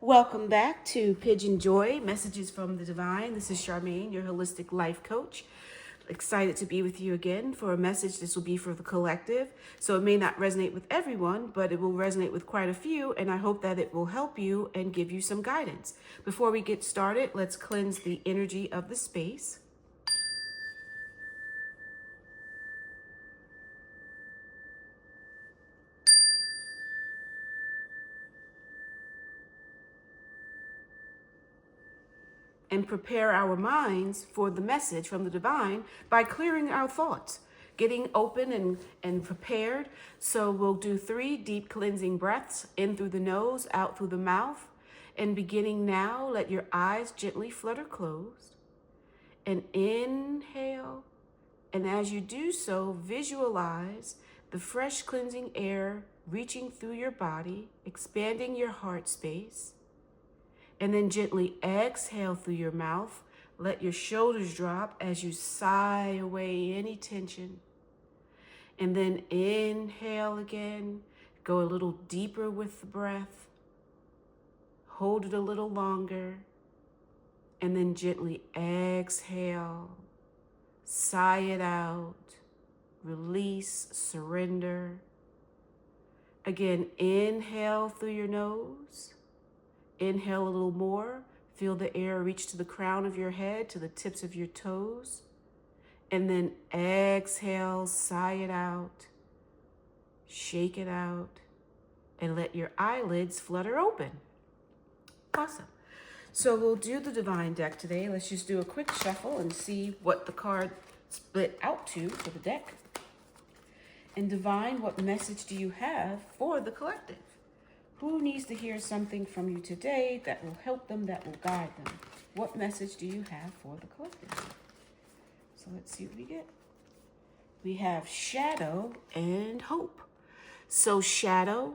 Welcome back to PYJynJoy, Messages from the Divine. This is Charmaine, your holistic life coach. Excited to be with you again for a message. This will be for the collective. So it may not resonate with everyone, but it will resonate with quite a few, and I hope that it will help you and give you some guidance. Before we get started, let's cleanse the energy of the space. And prepare our minds for the message from the divine by clearing our thoughts, getting open and prepared. So we'll do 3 deep cleansing breaths, in through the nose, out through the mouth. And beginning now, let your eyes gently flutter closed. And inhale. And as you do so, visualize the fresh cleansing air reaching through your body, expanding your heart space. And then gently exhale through your mouth. Let your shoulders drop as you sigh away any tension. And then inhale again. Go a little deeper with the breath. Hold it a little longer. And then gently exhale. Sigh it out. Release, surrender. Again, inhale through your nose. Inhale a little more. Feel the air reach to the crown of your head, to the tips of your toes. And then exhale, sigh it out. Shake it out. And let your eyelids flutter open. Awesome. So we'll do the divine deck today. Let's just do a quick shuffle and see what the card split out to for the deck. And divine, what message do you have for the collective? Who needs to hear something from you today that will help them, that will guide them? What message do you have for the collective? So let's see what we get. We have shadow and hope. So shadow,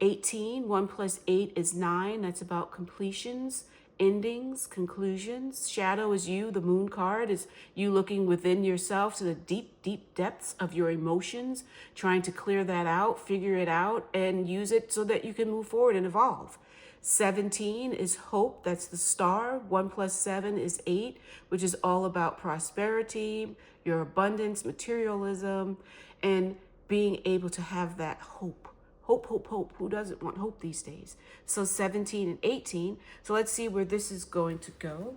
18, 1 plus 8 is 9. That's about completions, endings, conclusions. Shadow is you. The moon card is you looking within yourself to the deep, deep depths of your emotions, trying to clear that out, figure it out, and use it so that you can move forward and evolve. 17 is hope. That's the star. 1 plus 7 is 8, which is all about prosperity, your abundance, materialism, and being able to have that hope. Hope, hope, hope. Who doesn't want hope these days? So 17 and 18. So let's see where this is going to go.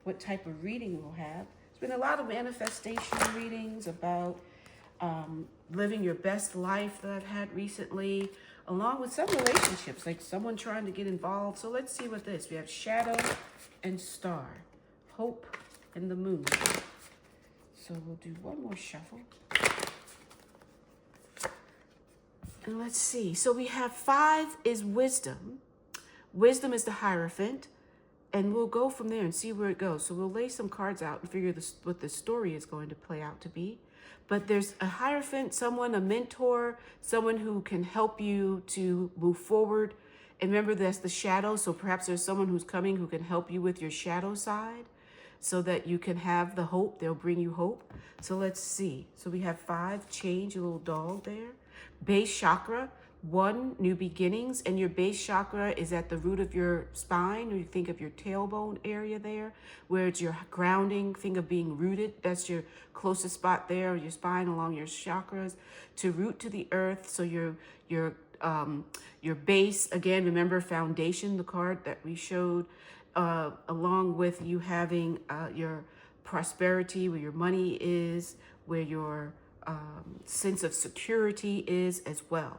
What type of reading we'll have. There's been a lot of manifestation readings about living your best life that I've had recently, along with some relationships, like someone trying to get involved. So let's see what this. We have shadow and star. Hope and the moon. So we'll do one more shuffle. And let's see. So we have 5 is wisdom. Wisdom is the Hierophant. And we'll go from there and see where it goes. So we'll lay some cards out and figure what the story is going to play out to be. But there's a Hierophant, someone, a mentor, someone who can help you to move forward. And remember, that's the shadow. So perhaps there's someone who's coming who can help you with your shadow side so that you can have the hope. They'll bring you hope. So let's see. So we have 5, change, a little dog there. Base chakra, 1, new beginnings, and your base chakra is at the root of your spine, or you think of your tailbone area there, where it's your grounding. Think of being rooted. That's your closest spot there, your spine along your chakras, to root to the earth. So your base, again, remember foundation, the card that we showed, along with you having your prosperity, where your money is, where your sense of security is as well.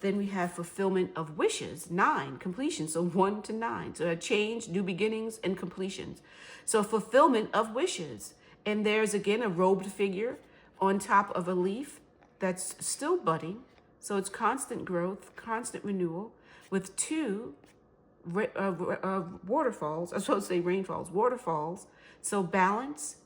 Then we have fulfillment of wishes, 9, completion. So 1 to 9. So a change, new beginnings, and completions. So fulfillment of wishes. And there's again a robed figure on top of a leaf that's still budding. So it's constant growth, constant renewal, with 2 waterfalls. I was supposed to say rainfalls, waterfalls. So balance.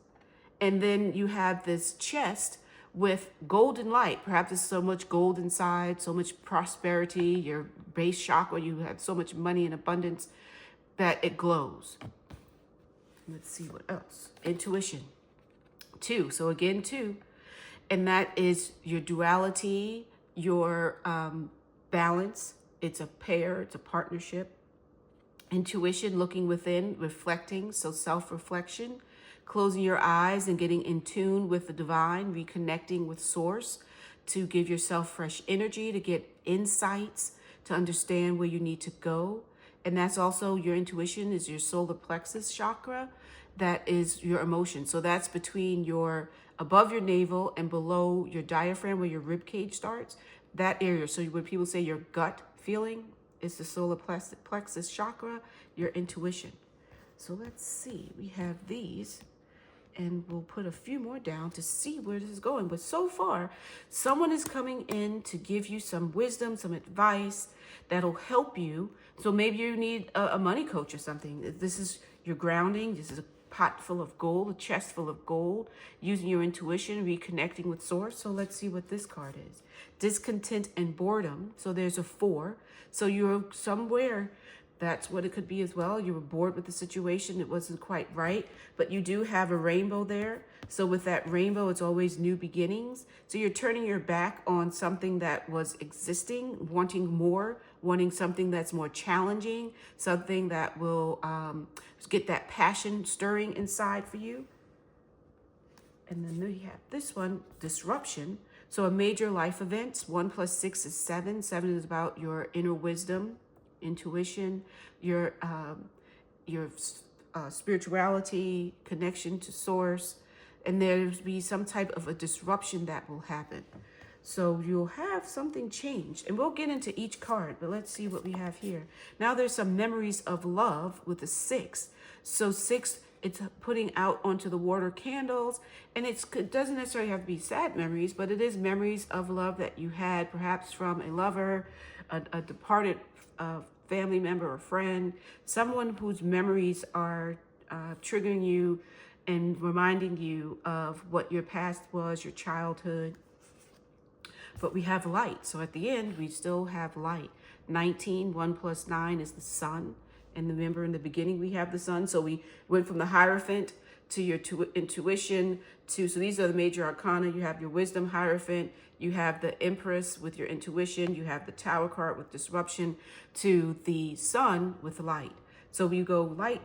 And then you have this chest with golden light. Perhaps there's so much gold inside, so much prosperity, your base chakra, you have so much money and abundance that it glows. Let's see what else. Intuition. 2. So again, 2. And that is your duality, your balance, it's a pair, it's a partnership. Intuition, looking within, reflecting, so self-reflection, closing your eyes and getting in tune with the divine, reconnecting with source to give yourself fresh energy, to get insights, to understand where you need to go. And that's also your intuition is your solar plexus chakra. That is your emotion. So that's between your above your navel and below your diaphragm where your rib cage starts, that area. So when people say your gut feeling, it's the solar plexus chakra, your intuition. So let's see, we have these and we'll put a few more down to see where this is going. But so far, someone is coming in to give you some wisdom, some advice that'll help you. So maybe you need a money coach or something. This is your grounding. This is a pot full of gold, a chest full of gold, using your intuition, reconnecting with source. So let's see what this card is. Discontent and boredom. So there's a 4. So you're somewhere, that's what it could be as well. You were bored with the situation. It wasn't quite right, but you do have a rainbow there. So with that rainbow, it's always new beginnings. So you're turning your back on something that was existing, wanting more, wanting something that's more challenging, something that will get that passion stirring inside for you. And then we have this one, disruption. So a major life event, 1 + 6 is 7. 7 is about your inner wisdom, intuition, your spirituality, connection to source, and there'll be some type of a disruption that will happen. So you'll have something change, and we'll get into each card, but let's see what we have here. Now there's some memories of love with a 6. So 6, it's putting out onto the water candles, and it doesn't necessarily have to be sad memories, but it is memories of love that you had perhaps from a lover, a departed family member or friend, someone whose memories are triggering you and reminding you of what your past was, your childhood. But we have light. So at the end, we still have light. 19, 1 + 9 is the sun. And remember, in the beginning, we have the sun. So we went from the Hierophant to your intuition to, so these are the major arcana. You have your wisdom Hierophant. You have the Empress with your intuition. You have the Tower card with disruption to the sun with light. So we go light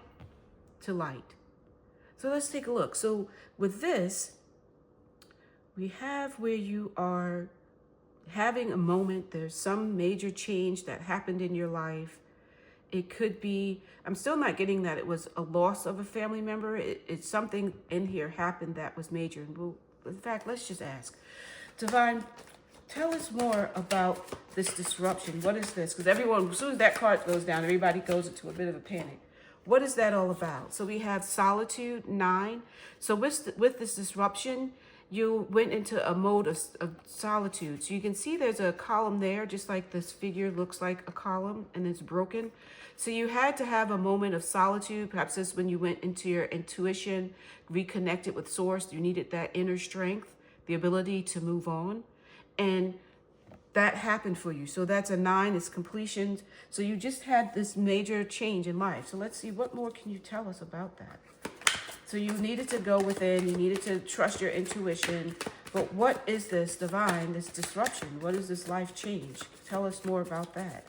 to light. So let's take a look. So with this, we have where you are having a moment. There's some major change that happened in your life. It could be, I'm still not getting that it was a loss of a family member. It's something in here happened that was major. And we'll, in fact, let's just ask. Divine, tell us more about this disruption. What is this? Because everyone, as soon as that card goes down, everybody goes into a bit of a panic. What is that all about? So we have solitude, 9. So with this disruption, you went into a mode of solitude. So you can see there's a column there, just like this figure looks like a column and it's broken. So you had to have a moment of solitude. Perhaps this is when you went into your intuition, reconnected with source. You needed that inner strength, the ability to move on. And that happened for you. So that's a 9, it's completion. So you just had this major change in life. So let's see, what more can you tell us about that? So you needed to go within, you needed to trust your intuition. But what is this divine, this disruption? What is this life change? Tell us more about that.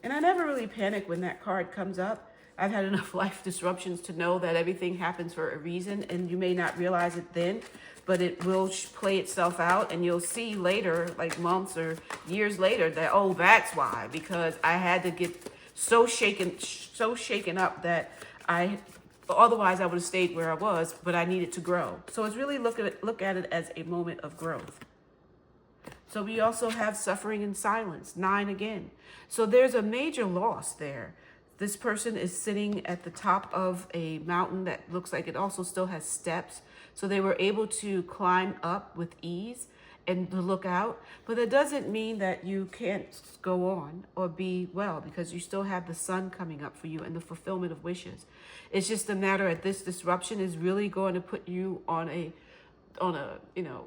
And I never really panic when that card comes up. I've had enough life disruptions to know that everything happens for a reason, and you may not realize it then, but it will play itself out, and you'll see later, like months or years later, that, oh, that's why, because I had to get so shaken up that otherwise I would have stayed where I was, but I needed to grow. So it's really look at it as a moment of growth. So we also have suffering in silence, 9 again. So there's a major loss there. This person is sitting at the top of a mountain that looks like it also still has steps. So they were able to climb up with ease and to look out. But that doesn't mean that you can't go on or be well, because you still have the sun coming up for you and the fulfillment of wishes. It's just a matter of this disruption is really going to put you on a you know,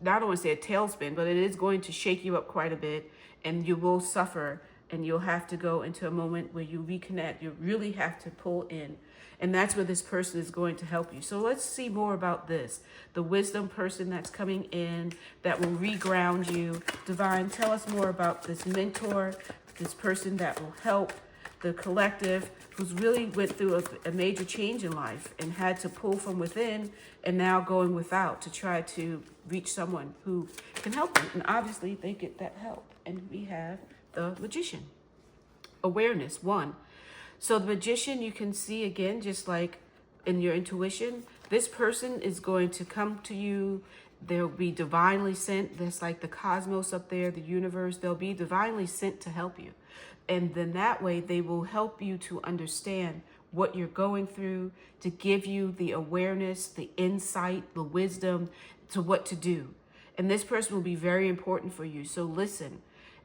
I don't want to say a tailspin, but it is going to shake you up quite a bit, and you will suffer and you'll have to go into a moment where you reconnect. You really have to pull in. And that's where this person is going to help you. So let's see more about this. The wisdom person that's coming in that will reground you. Divine, tell us more about this mentor, this person that will help the collective, who's really went through a major change in life and had to pull from within and now going without to try to reach someone who can help them. And obviously they get that help. And we have the magician. Awareness, 1. So the magician, you can see again, just like in your intuition, this person is going to come to you. They'll be divinely sent. That's like the cosmos up there, the universe. They'll be divinely sent to help you. And then that way they will help you to understand what you're going through, to give you the awareness, the insight, the wisdom to what to do. And this person will be very important for you. So listen.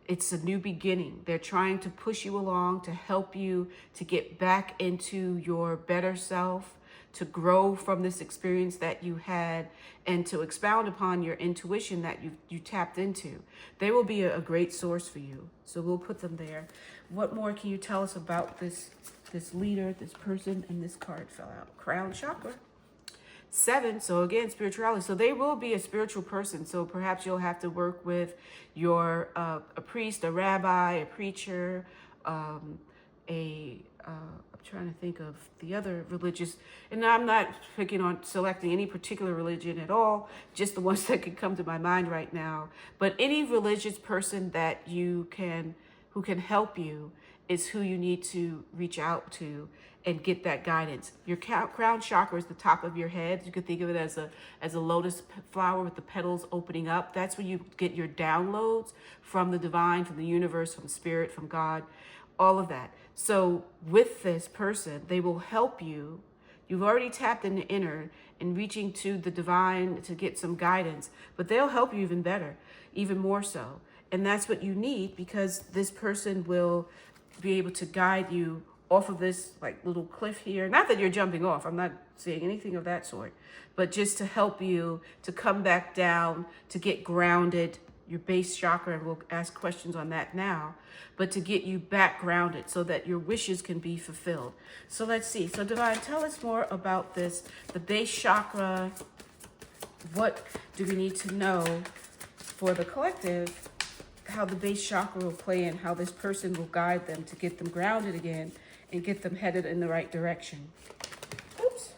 It's a new beginning. They're trying to push you along, to help you to get back into your better self, to grow from this experience that you had, and to expound upon your intuition that you tapped into. They will be a great source for you. So we'll put them there. What more can you tell us about this leader, this person? And this card fell out. Crown chakra. 7, so again, spirituality. So they will be a spiritual person. So perhaps you'll have to work with your a priest, a rabbi, a preacher, I'm trying to think of the other religious, and I'm not picking on selecting any particular religion at all, just the ones that can come to my mind right now. But any religious person that who can help you is who you need to reach out to and get that guidance. Your crown chakra is the top of your head. You could think of it as a lotus flower with the petals opening up. That's where you get your downloads from the divine, from the universe, from spirit, from God, all of that. So with this person, they will help you. You've already tapped in the inner and reaching to the divine to get some guidance, but they'll help you even better, even more so. And that's what you need, because this person will be able to guide you off of this like little cliff here. Not that you're jumping off, I'm not saying anything of that sort, but just to help you to come back down, to get grounded, your base chakra, and we'll ask questions on that now, but to get you back grounded so that your wishes can be fulfilled. So let's see. So Divine, tell us more about this, the base chakra. What do we need to know for the collective, how the base chakra will play in, how this person will guide them to get them grounded again and get them headed in the right direction. Oops.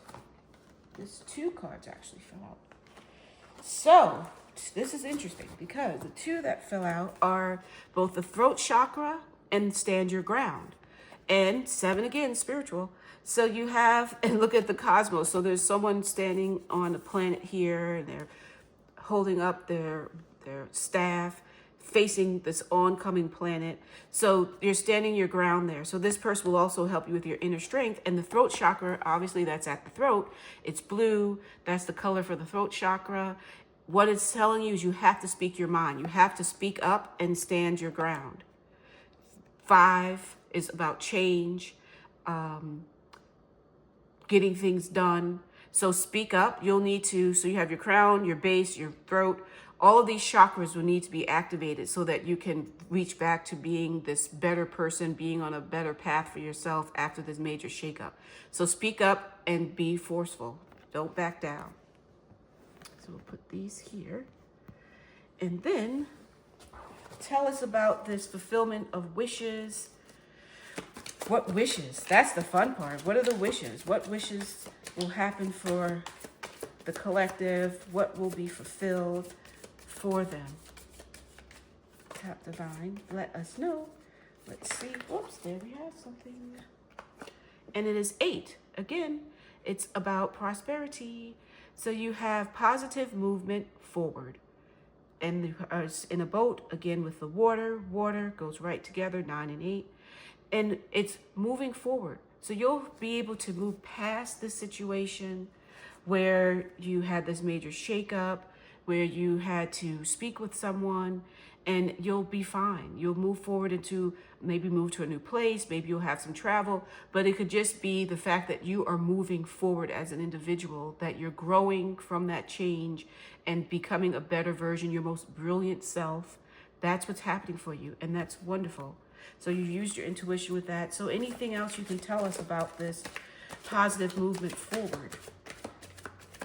There's 2 cards actually fell out. So this is interesting because the 2 that fell out are both the throat chakra and stand your ground. And 7 again, spiritual. So you have, and look at the cosmos. So there's someone standing on a planet here and they're holding up their staff, facing this oncoming planet. So you're standing your ground there. So this person will also help you with your inner strength. And the throat chakra, obviously that's at the throat. It's blue. That's the color for the throat chakra. What it's telling you is you have to speak your mind. You have to speak up and stand your ground. 5 is about change, getting things done. So speak up. You'll need to, so you have your crown, your base, your throat. All of these chakras will need to be activated so that you can reach back to being this better person, being on a better path for yourself after this major shakeup. So speak up and be forceful. Don't back down. So we'll put these here. And then tell us about this fulfillment of wishes. What wishes? That's the fun part. What are the wishes? What wishes will happen for the collective? What will be fulfilled for them? Tap Divine, let us know. Let's see. Whoops, there we have something. And it is 8. Again, it's about prosperity. So you have positive movement forward. And in a boat, again, with the water goes right together, 9 and 8. And it's moving forward. So you'll be able to move past this situation where you had this major shakeup, where you had to speak with someone, and you'll be fine. You'll move forward into, maybe move to a new place, maybe you'll have some travel, but it could just be the fact that you are moving forward as an individual, that you're growing from that change and becoming a better version, your most brilliant self. That's what's happening for you, and that's wonderful. So you used your intuition with that. So anything else you can tell us about this positive movement forward?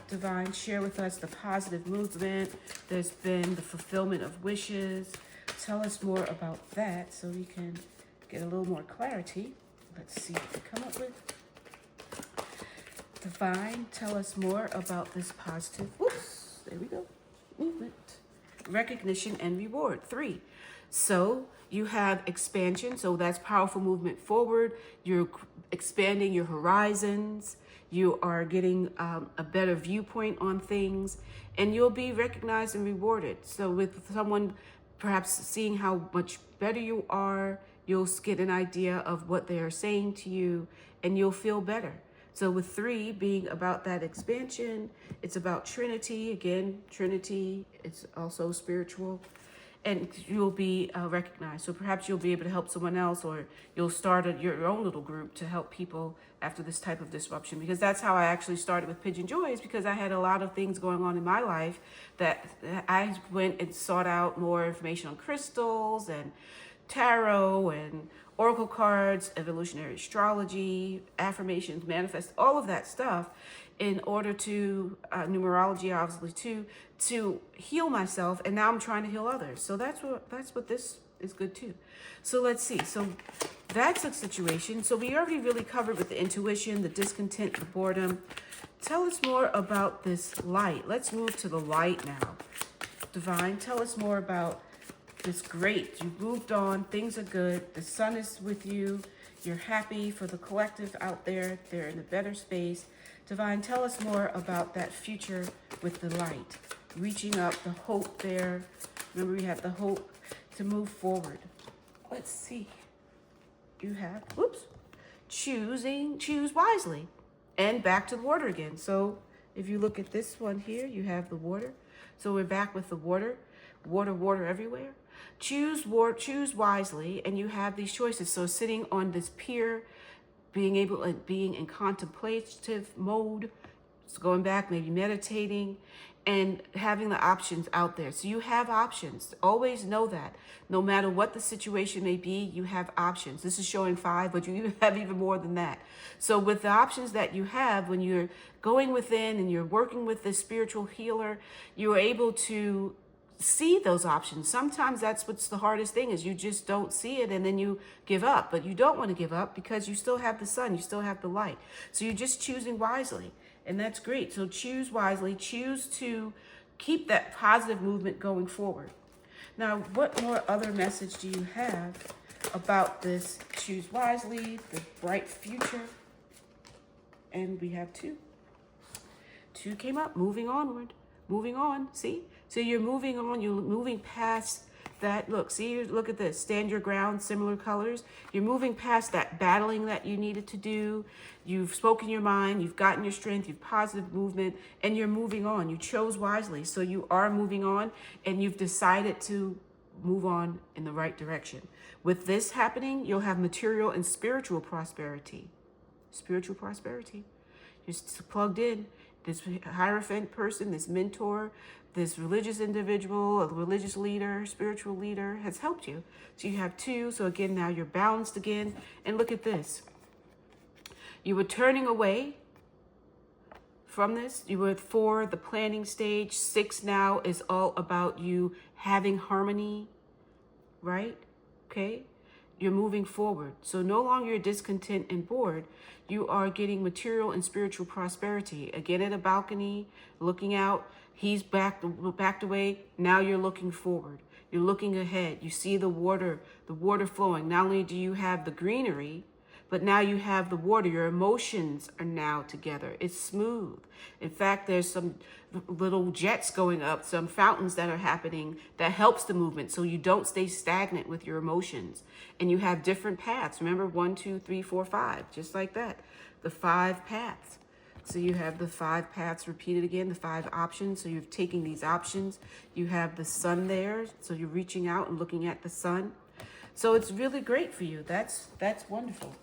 Divine, share with us the positive movement. There's been the fulfillment of wishes. Tell us more about that so we can get a little more clarity. Let's see what we come up with. Divine, tell us more about this positive, whoops, there we go, movement. Recognition and reward. 3. So you have expansion. So that's powerful movement forward. You're expanding your horizons. You are getting a better viewpoint on things, and you'll be recognized and rewarded. So with someone perhaps seeing how much better you are, you'll get an idea of what they are saying to you, and you'll feel better. So with 3 being about that expansion, it's about Trinity. Again, Trinity, it's also spiritual. And you'll be recognized. So perhaps you'll be able to help someone else, or you'll start your own little group to help people after this type of disruption. Because that's how I actually started with PYJynJoy, is because I had a lot of things going on in my life that I went and sought out more information on crystals and tarot and oracle cards, evolutionary astrology, affirmations, manifest, all of that stuff in order to, numerology obviously too, to heal myself. And now I'm trying to heal others. So that's what this is good too. So let's see. So that's a situation. So we already really covered with the intuition, the discontent, the boredom. Tell us more about this light. Let's move to the light now. Divine, tell us more about this. Great. You moved on. Things are good. The sun is with you. You're happy for the collective out there. They're in a better space. Divine, tell us more about that future with the light. Reaching up, the hope there. Remember, we have the hope to move forward. Let's see. You have, whoops, choose wisely. And back to the water again. So if you look at this one here, you have the water. So we're back with the water. Water everywhere. Choose wisely, and you have these choices. So sitting on this pier, being in contemplative mode, so going back, maybe meditating, and having the options out there. So you have options. Always know that. No matter what the situation may be, you have options. This is showing 5, but you have even more than that. So with the options that you have, when you're going within and you're working with this spiritual healer, you're able to see those options. Sometimes that's what's the hardest thing, is you just don't see it and then you give up. But you don't want to give up, because you still have the sun, you still have the light. So you're just choosing wisely, and that's great. So choose wisely, choose to keep that positive movement going forward. Now, what more other message do you have about this choose wisely, the bright future? And we have 2. 2 came up, moving onward, moving on, see? So you're moving on, you're moving past that. Look, see, look at this, stand your ground, similar colors. You're moving past that battling that you needed to do. You've spoken your mind, you've gotten your strength, you've positive movement, and you're moving on. You chose wisely, so you are moving on, and you've decided to move on in the right direction. With this happening, you'll have material and spiritual prosperity. Spiritual prosperity. You're plugged in. This Hierophant person, this mentor, this religious individual, a religious leader, spiritual leader has helped you. So you have 2. So again, now you're balanced again. And look at this. You were turning away from this. You were at 4, the planning stage. 6 now is all about you having harmony, right? Okay. You're moving forward. So no longer you're discontent and bored. You are getting material and spiritual prosperity. Again, at a balcony, looking out. He's backed away. Now you're looking forward. You're looking ahead. You see the water flowing. Not only do you have the greenery, but now you have the water. Your emotions are now together. It's smooth. In fact, there's some little jets going up, some fountains that are happening that helps the movement, so you don't stay stagnant with your emotions. And you have different paths. Remember, 1, 2, 3, 4, 5, just like that. The 5 paths. So you have the 5 paths repeated again, the 5 options. So you're taking these options. You have the sun there, so you're reaching out and looking at the sun. So it's really great for you. That's wonderful.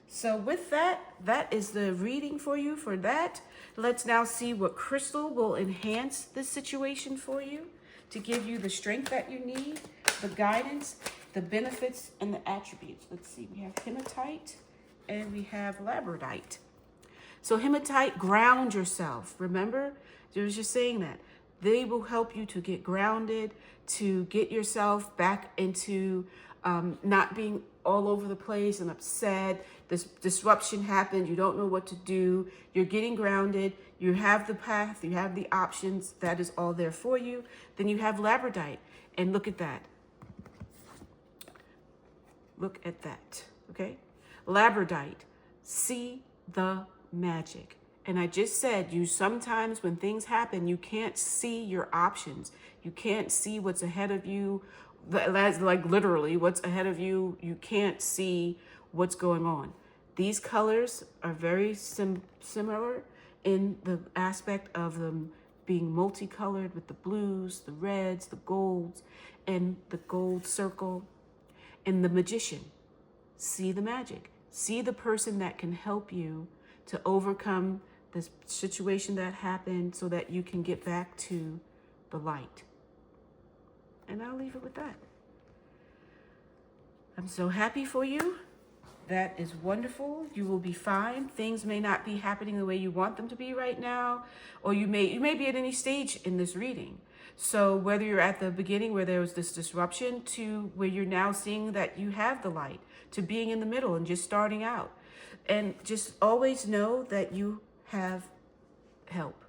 So with that, that is the reading for you for that. Let's now see what crystal will enhance this situation for you to give you the strength that you need the guidance, the benefits, and the attributes. Let's see, we have hematite and we have labradorite. So hematite, ground yourself. Remember, I was just saying that. They will help you to get grounded, to get yourself back into not being all over the place and upset. This disruption happened. You don't know what to do. You're getting grounded. You have the path. You have the options. That is all there for you. Then you have labradorite. And look at that. Look at that. Okay? Labradorite. See the magic. And I just said, you sometimes when things happen, you can't see your options. You can't see what's ahead of you. That's like literally what's ahead of you. You can't see what's going on. These colors are very similar in the aspect of them being multicolored with the blues, the reds, the golds, and the gold circle. And the magician. See the magic. See the person that can help you to overcome this situation that happened so that you can get back to the light. And I'll leave it with that. I'm so happy for you. That is wonderful. You will be fine. Things may not be happening the way you want them to be right now, or you may be at any stage in this reading. So whether you're at the beginning where there was this disruption to where you're now seeing that you have the light, to being in the middle and just starting out. And just always know that you have help.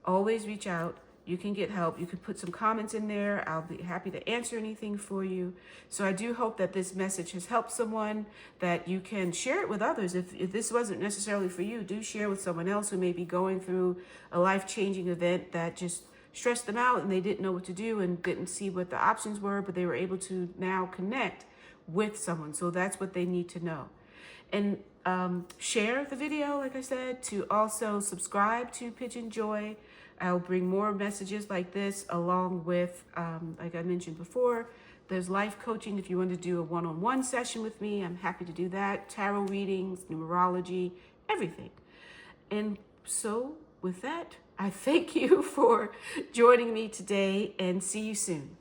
Always reach out. You can get help. You can put some comments in there. I'll be happy to answer anything for you. So I do hope that this message has helped someone, that you can share it with others. If this wasn't necessarily for you, do share with someone else who may be going through a life-changing event that just stressed them out and they didn't know what to do and didn't see what the options were, but they were able to now connect with someone. So that's what they need to know. And share the video, like I said, to also subscribe to PYJynJoy. I'll bring more messages like this along with, like I mentioned before, there's life coaching. If you want to do a one-on-one session with me, I'm happy to do that. Tarot readings, numerology, everything. And so with that, I thank you for joining me today and see you soon.